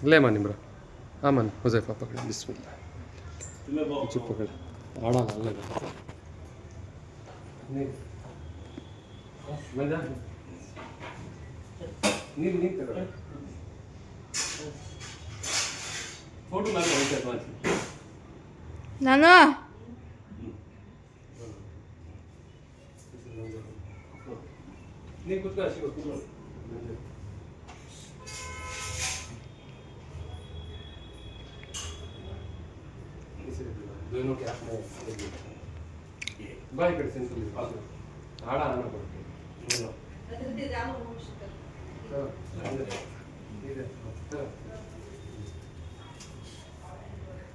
ले मान इमरा आमान हुजैफा पकड़े बिस्मिल्लाह चुप पकड़ आड़ा लाल लगा नहीं मजा नहीं कर फोटो मार लो इधर पांच नाना नहीं कुछ का शिव कुछ दोनों के हाथ में बाई कर सेंटर ले पास आड़ा आना पड़ता है ಅದಕ್ಕೆ ಜಾಮ ಮುಗಿಸ್ತಾರೆ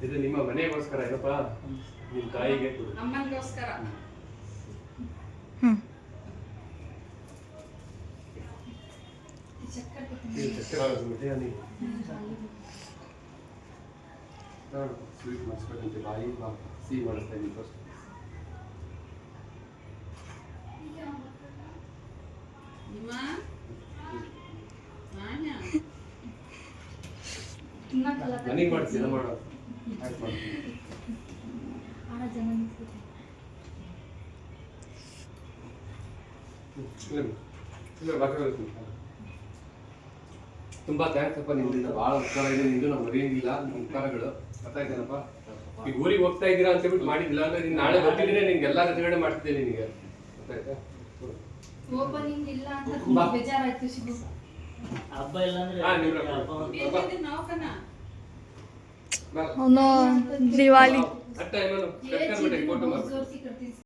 ಇದು ನಿಮ್ಮ ಮನೆಗೋಸ್ಕರ ಏನಪ್ಪ ನಿಮ್ಮ ತಾಯಿಗೆ ಅಮ್ಮನಿಗೋಸ್ಕರ ಸ್ವೀಟ್ ಮಾಡಿಸ್ಬೇಕಂತೆ ಬಾಯಿ ಸಿಹಿ ಮಾಡಿಸ್ತಾ ಇದ್ದೀನಿ ಫಸ್ಟ್ ನಿಮ್ಮ ನಾಣ್ಯ ನನಗೆ ಮಾಡಿಸಿ ಮಾಡೋ ಆಯ್ತು ಮಾಡ್ತೀನಿ ತುಂಬಾ ಥ್ಯಾಂಕ್ಸ್ ಅಪ್ಪ ನಿಮ್ಮಿಂದ ಭಾಳ ಉಪಕಾರ ಇದೆ ನಿಂದು ನಾವು ಮರೆಯಂಗಿಲ್ಲ ನಿಮ್ಮ ಉಪಕಾರಗಳು ಗೊತ್ತಾಯ್ತೇನಪ್ಪ ಈಗ ಊರಿಗೆ ಹೋಗ್ತಾ ಇದ್ದೀರಾ ಅಂತ ಹೇಳ್ಬಿಟ್ಟು ಮಾಡಿದ್ದಿಲ್ಲ ಅಂದ್ರೆ ನೀನು ನಾಳೆ ಬರ್ತಿದ್ದೀನಿ ನಿನ್ಗೆ ಎಲ್ಲ ರಜೆಗಡೆ ಮಾಡ್ತಿದ್ದೆ ನಿನಗೆ ಗೊತ್ತಾಯ್ತಾ ಓಪನಿಂಗ್ ಇಲ್ಲ ಅಂತ ತುಂಬಾ ಬೇಜಾರಾಯ್ತು ಶಿವು. ಹಬ್ಬ ಇಲ್ಲ ಅಂದ್ರೆ ನೌಕನ ಅವನು ದಿವಾಲಿ ಅಟ್ಟ ಏನೋ ಫೋಟೋ ಮಾಡಿ जोर से करती